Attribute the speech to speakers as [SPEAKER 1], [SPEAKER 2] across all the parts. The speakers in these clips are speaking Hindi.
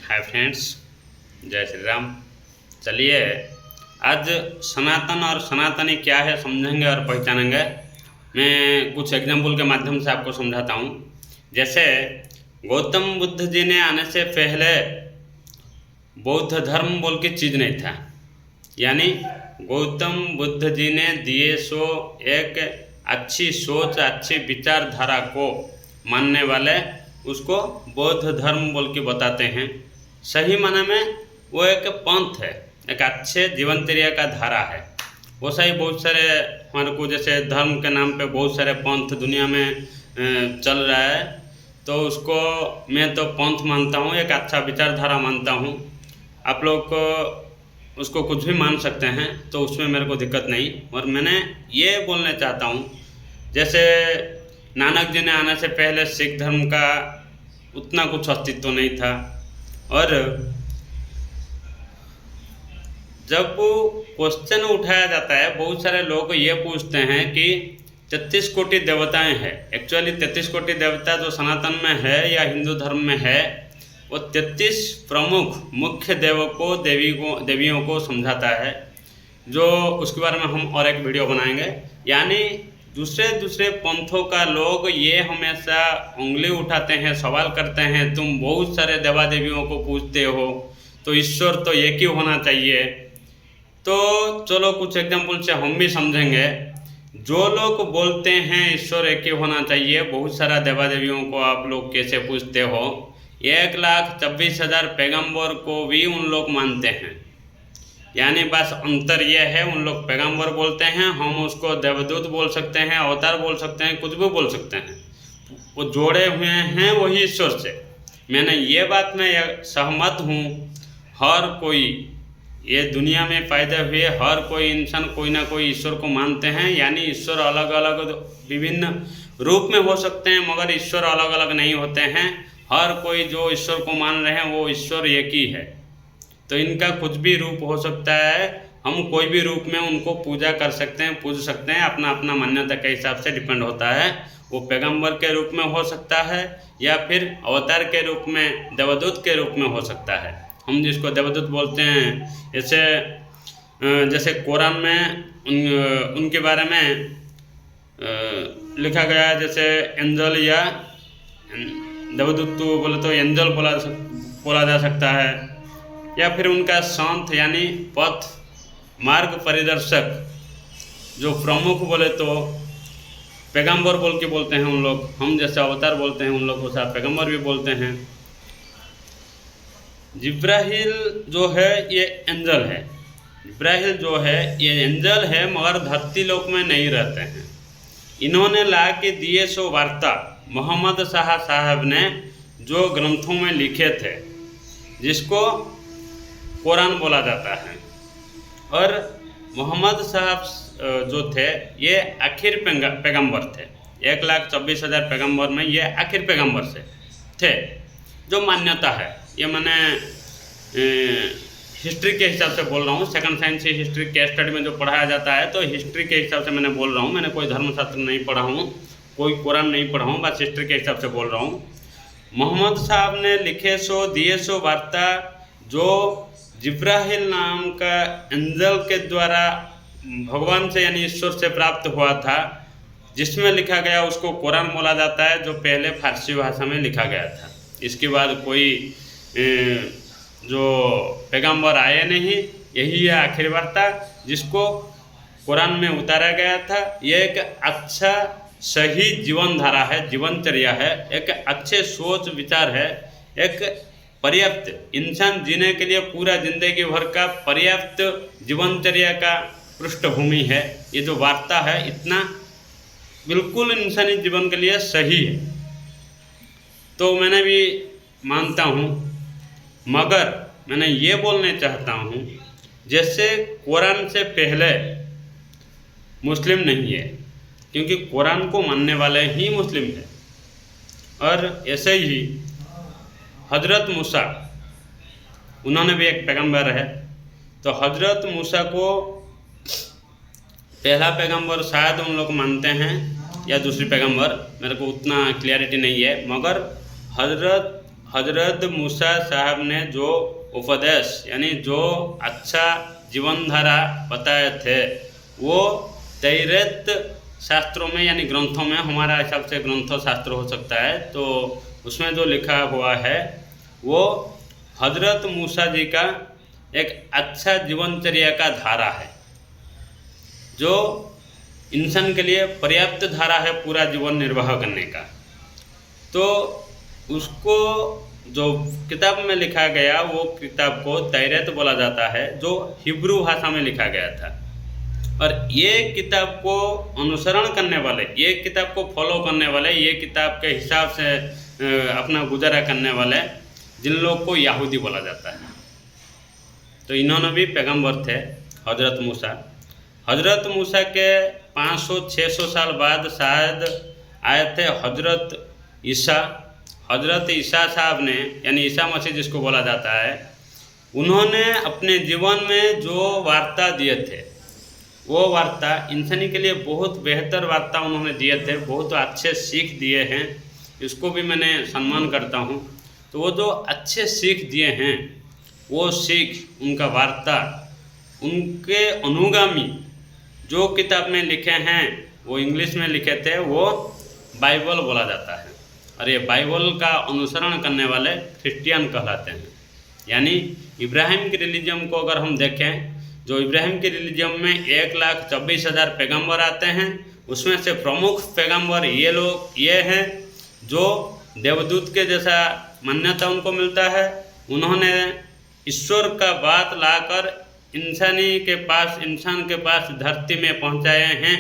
[SPEAKER 1] हाय फ्रेंड्स, जय श्री राम। चलिए आज सनातन और सनातनी क्या है समझेंगे और पहचानेंगे। मैं कुछ एग्जाम्पल के माध्यम से आपको समझाता हूँ। जैसे गौतम बुद्ध जी ने आने से पहले बौद्ध धर्म बोल की चीज़ नहीं था, यानी गौतम बुद्ध जी ने दिए सो एक अच्छी सोच, अच्छी विचारधारा को मानने वाले उसको बौद्ध धर्म बोल के बताते हैं। सही माने में वो एक पंथ है, एक अच्छे जीवनचर्या का धारा है। वो सही बहुत सारे हमारे को जैसे धर्म के नाम पे बहुत सारे पंथ दुनिया में चल रहा है, तो उसको मैं तो पंथ मानता हूँ, एक अच्छा विचारधारा मानता हूँ। आप लोग को उसको कुछ भी मान सकते हैं, तो उसमें मेरे को दिक्कत नहीं। और मैंने ये बोलना चाहता हूँ, जैसे नानक जी ने आने से पहले सिख धर्म का उतना कुछ अस्तित्व नहीं था, और जब क्वेश्चन उठाया जाता है, बहुत सारे लोग ये पूछते हैं कि 33 कोटि देवताएं हैं। एक्चुअली 33 कोटि देवता जो सनातन में है या हिंदू धर्म में है, वो 33 प्रमुख मुख्य देवियों को समझाता है, जो उसके बारे में हम और एक वीडियो बनाएंगे। यानी दूसरे पंथों का लोग ये हमेशा उंगली उठाते हैं, सवाल करते हैं, तुम बहुत सारे देवा देवियों को पूछते हो, तो ईश्वर तो एक ही होना चाहिए। तो चलो कुछ एग्जाम्पल से हम भी समझेंगे। जो लोग बोलते हैं ईश्वर एक ही होना चाहिए, बहुत सारा देवा देवियों को आप लोग कैसे पूछते हो? 1,26,000 पैगंबर को भी उन लोग मानते हैं। यानी बस अंतर यह है, उन लोग पैगंबर बोलते हैं, हम उसको देवदूत बोल सकते हैं, अवतार बोल सकते हैं, कुछ भी बोल सकते हैं। वो जोड़े हुए हैं वही ईश्वर से। मैंने ये बात में सहमत हूँ। हर कोई ये दुनिया में पैदा हुए हर कोई इंसान कोई ना कोई ईश्वर को मानते हैं। यानी ईश्वर अलग अलग विभिन्न रूप में हो सकते हैं, मगर ईश्वर अलग अलग नहीं होते हैं। हर कोई जो ईश्वर को मान रहे हैं वो ईश्वर एक ही है। तो इनका कुछ भी रूप हो सकता है, हम कोई भी रूप में उनको पूजा कर सकते हैं, पूज सकते हैं। अपना अपना मान्यता के हिसाब से डिपेंड होता है। वो पैगंबर के रूप में हो सकता है या फिर अवतार के रूप में, देवदूत के रूप में हो सकता है। हम जिसको देवदूत बोलते हैं, जैसे कुरान में उनके बारे में लिखा गया है, जैसे एंजल या देवदूत तो बोले तो एंजल बोला जा सकता है, या फिर उनका संत यानी पथ मार्ग परिदर्शक जो प्रमुख बोले तो पैगंबर बोल के बोलते हैं उन लोग। हम जैसे अवतार बोलते हैं, उन लोग को साथ पैगंबर भी बोलते हैं। जिब्राहिल जो है ये एंजल है। जिब्राहिल जो है ये एंजल है, मगर धरती लोक में नहीं रहते हैं। इन्होंने ला के दिए सो वार्ता मोहम्मद शाह साहब ने जो ग्रंथों में लिखे थे, जिसको कुरान बोला जाता है। और मोहम्मद साहब जो थे ये आखिर पैगंबर थे। 1,26,000 पैगंबर में ये आखिर पैगंबर से थे, जो मान्यता है। ये मैंने हिस्ट्री के हिसाब से बोल रहा हूँ। सेकंड साइंस हिस्ट्री के स्टडी में जो पढ़ाया जाता है, तो हिस्ट्री के हिसाब से मैंने बोल रहा हूँ। मैंने कोई धर्मशास्त्र नहीं पढ़ा हूँ, कोई कुरान नहीं पढ़ा हूँ, बस हिस्ट्री के हिसाब से बोल रहा हूँ। मोहम्मद साहब ने लिखे सो दिए सो वार्ता जो जिब्राहिल नाम का एंजल के द्वारा भगवान से यानी ईश्वर से प्राप्त हुआ था, जिसमें लिखा गया उसको कुरान बोला जाता है, जो पहले फारसी भाषा में लिखा गया था। इसके बाद कोई जो पैगंबर आए नहीं, यही है आखिरी वार्ता जिसको कुरान में उतारा गया था। यह एक अच्छा सही जीवन धारा है, जीवनचर्या है, एक अच्छे सोच विचार है, एक पर्याप्त इंसान जीने के लिए पूरा जिंदगी भर का पर्याप्त जीवनचर्या का पृष्ठभूमि है। ये जो वार्ता है इतना बिल्कुल इंसानी जीवन के लिए सही है, तो मैंने भी मानता हूँ। मगर मैंने ये बोलने चाहता हूँ, जैसे कुरान से पहले मुस्लिम नहीं है, क्योंकि कुरान को मानने वाले ही मुस्लिम हैं। और ऐसे ही हजरत मूसा, उन्होंने भी एक पैगंबर है। तो हजरत मूसा को पहला पैगंबर शायद उन लोग मानते हैं या दूसरी पैगंबर, मेरे को उतना क्लियरिटी नहीं है। मगर हजरत मूसा साहब ने जो उपदेश यानी जो अच्छा जीवन धारा बताए थे वो तौरात शास्त्रों में यानी ग्रंथों में, हमारा हिसाब से ग्रंथों शास्त्र हो सकता है, तो उसमें जो लिखा हुआ है वो हजरत मूसा जी का एक अच्छा जीवनचर्या का धारा है जो इंसान के लिए पर्याप्त धारा है पूरा जीवन निर्वाह करने का। तो उसको जो किताब में लिखा गया वो किताब को तौरात बोला जाता है जो हिब्रू भाषा में लिखा गया था। और ये किताब को अनुसरण करने वाले, ये किताब को फॉलो करने वाले, ये किताब के हिसाब से अपना गुजारा करने वाले जिन लोग को यहूदी बोला जाता है। तो इन्होंने भी पैगंबर थे हजरत मूसा। हजरत मूसा के 500-600 साल बाद शायद आए थे हजरत ईसा। हजरत ईसा साहब ने यानी ईसा मसीह जिसको बोला जाता है, उन्होंने अपने जीवन में जो वार्ता दिए थे वो वार्ता इंसानी के लिए बहुत बेहतर वार्ता उन्होंने दिए थे, बहुत अच्छे सीख दिए हैं, इसको भी मैंने सम्मान करता हूँ। तो वो जो अच्छे सीख दिए हैं वो सीख, उनका वार्ता, उनके अनुगामी जो किताब में लिखे हैं वो इंग्लिश में लिखे थे, वो बाइबल बोला जाता है। और ये बाइबल का अनुसरण करने वाले क्रिश्चियन कहलाते हैं। यानी इब्राहिम की रिलीजन को अगर हम देखें, जो इब्राहिम की रिलीजन में 1,24,000 पैगंबर आते हैं, उसमें से प्रमुख पैगंबर ये हैं जो देवदूत के जैसा मान्यता उनको मिलता है। उन्होंने ईश्वर का बात लाकर इंसान के पास धरती में पहुंचाए हैं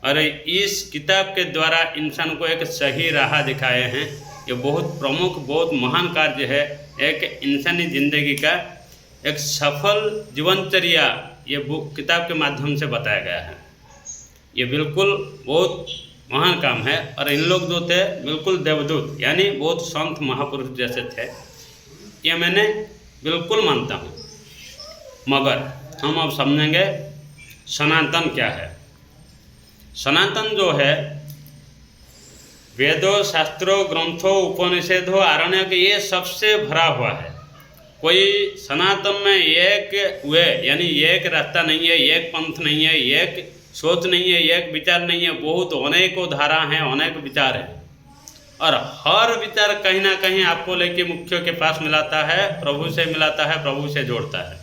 [SPEAKER 1] और इस किताब के द्वारा इंसान को एक सही राह दिखाए हैं। ये बहुत प्रमुख, बहुत महान कार्य है। एक इंसानी ज़िंदगी का एक सफल जीवनचर्या ये किताब के माध्यम से बताया गया है। ये बिल्कुल बहुत महान काम है। और इन लोग जो थे बिल्कुल देवदूत यानी बहुत संत महापुरुष जैसे थे, ये मैंने बिल्कुल मानता हूँ। मगर हम अब समझेंगे सनातन क्या है। सनातन जो है वेदों, शास्त्रों, ग्रंथों, उपनिषदों, आरण्यक, ये सबसे भरा हुआ है। कोई सनातन में एक वे यानी एक रास्ता नहीं है, एक पंथ नहीं है, एक सोच नहीं है, एक विचार नहीं है, बहुत अनेकों धारा हैं, अनेक विचार हैं। और हर विचार कहीं ना कहीं आपको लेके मुख्यों के पास मिलाता है, प्रभु से मिलाता है, प्रभु से जोड़ता है।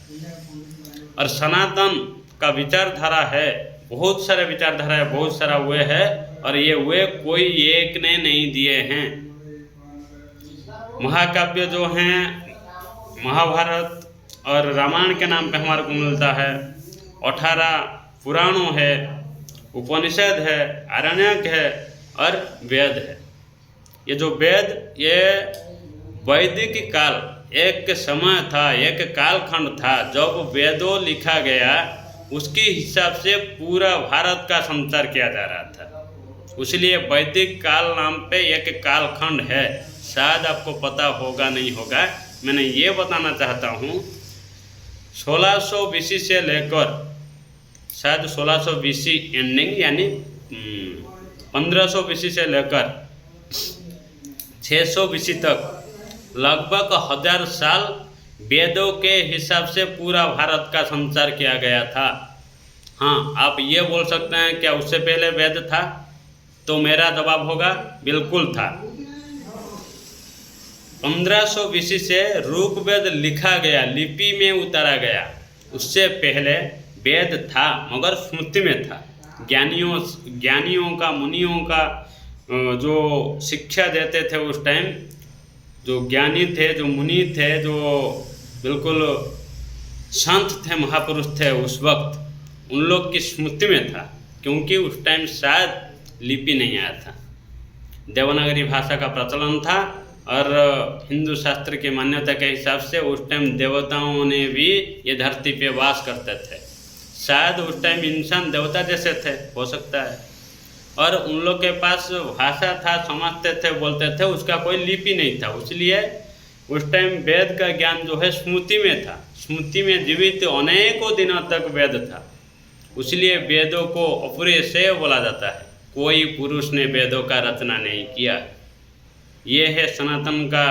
[SPEAKER 1] और सनातन का विचारधारा है, बहुत सारे विचारधारा है, बहुत सारा वे है। और ये वे कोई एक ने नहीं दिए हैं। महाकाव्य जो हैं महाभारत और रामायण के नाम पे हमारे को मिलता है। 18 पुराणों है, उपनिषद है, आरण्यक है और वेद है। ये जो वेद, ये वैदिक काल, एक समय था, एक कालखंड था जब वेदों लिखा गया, उसके हिसाब से पूरा भारत का संचार किया जा रहा था। इसलिए वैदिक काल नाम पे एक कालखंड है। शायद आपको पता होगा, नहीं होगा, मैंने ये बताना चाहता हूँ। 1600 BC से लेकर शायद 1600 BC एंडिंग यानी 1500 BC से लेकर 600 BC तक लगभग 1000 साल वेदों के हिसाब से पूरा भारत का संचार किया गया था। हाँ, आप ये बोल सकते हैं क्या उससे पहले वेद था? तो मेरा जवाब होगा बिल्कुल था। 1500 BC से ऋग्वेद लिखा गया, लिपि में उतारा गया। उससे पहले वेद था मगर स्मृति में था। ज्ञानियों का, मुनियों का जो शिक्षा देते थे उस टाइम, जो ज्ञानी थे, जो मुनि थे, जो बिल्कुल संत थे, महापुरुष थे उस वक्त, उन लोग की स्मृति में था। क्योंकि उस टाइम शायद लिपि नहीं आया था, देवनागरी भाषा का प्रचलन था। और हिंदू शास्त्र की मान्यता के हिसाब से उस टाइम देवताओं ने भी ये धरती पे वास करते थे। शायद उस टाइम इंसान देवता जैसे थे, हो सकता है। और उन लोग के पास भाषा था, समझते थे, बोलते थे, उसका कोई लिपि नहीं था। इसलिए उस टाइम वेद का ज्ञान जो है स्मृति में था, स्मृति में जीवित अनेकों दिनों तक वेद था। इसलिए वेदों को अपूरे से बोला जाता है। कोई पुरुष ने वेदों का रचना नहीं किया। ये है सनातन का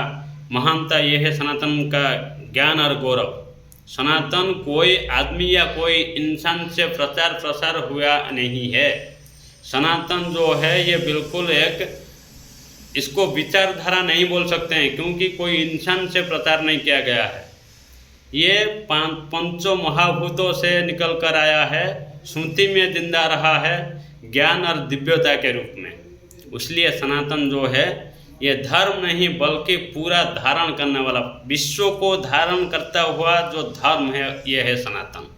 [SPEAKER 1] महानता ये है सनातन का ज्ञान और गौरव। सनातन कोई आदमी या कोई इंसान से प्रचार प्रसार हुआ नहीं है। सनातन जो है ये बिल्कुल एक, इसको विचारधारा नहीं बोल सकते हैं क्योंकि कोई इंसान से प्रचार नहीं किया गया है। ये पंचों महाभूतों से निकल कर आया है, स्मृति में जिंदा रहा है ज्ञान और दिव्यता के रूप में। इसलिए सनातन जो है ये धर्म नहीं बल्कि पूरा धारण करने वाला, विश्व को धारण करता हुआ जो धर्म है ये है सनातन।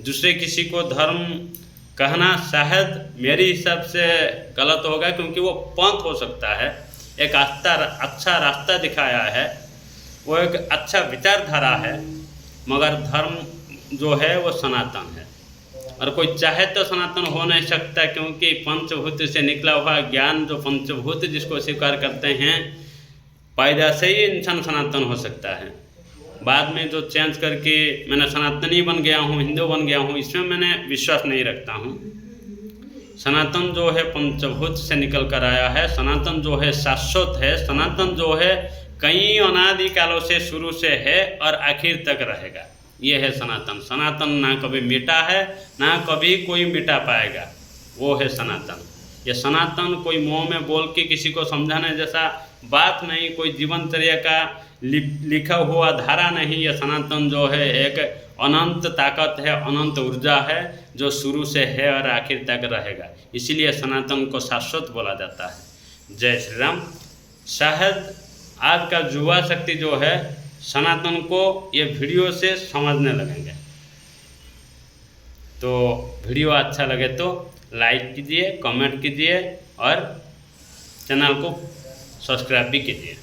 [SPEAKER 1] दूसरे किसी को धर्म कहना शायद मेरे हिसाब से गलत होगा, क्योंकि वो पंथ हो सकता है, एक अच्छा रास्ता दिखाया है, वो एक अच्छा विचारधारा है, मगर धर्म जो है वो सनातन है। और कोई चाहे तो सनातन हो नहीं सकता, क्योंकि पंचभूत से निकला हुआ ज्ञान, जो पंचभूत जिसको स्वीकार करते हैं, पैदा से ही इंसान सनातन हो सकता है। बाद में जो चेंज करके मैंने सनातनी बन गया हूँ, हिंदू बन गया हूँ, इसमें मैंने विश्वास नहीं रखता हूँ। सनातन जो है पंचभूत से निकल कर आया है, सनातन जो है शाश्वत है, सनातन जो है कई अनादि कालों से शुरू से है और आखिर तक रहेगा। ये है सनातन। सनातन ना कभी मिटा है ना कभी कोई मिटा पाएगा, वो है सनातन। ये सनातन कोई मुँह में बोल के किसी को समझाने जैसा बात नहीं, कोई जीवनचर्या का लिखा हुआ धारा नहीं। ये सनातन जो है एक अनंत ताकत है, अनंत ऊर्जा है, जो शुरू से है और आखिर तक रहेगा। इसीलिए सनातन को शाश्वत बोला जाता है। जय श्री राम। शायद आज का युवा शक्ति जो है सनातन को ये वीडियो से समझने लगेंगे। तो वीडियो अच्छा लगे तो लाइक कीजिए, कमेंट कीजिए और चैनल को सब्सक्राइब भी कीजिए।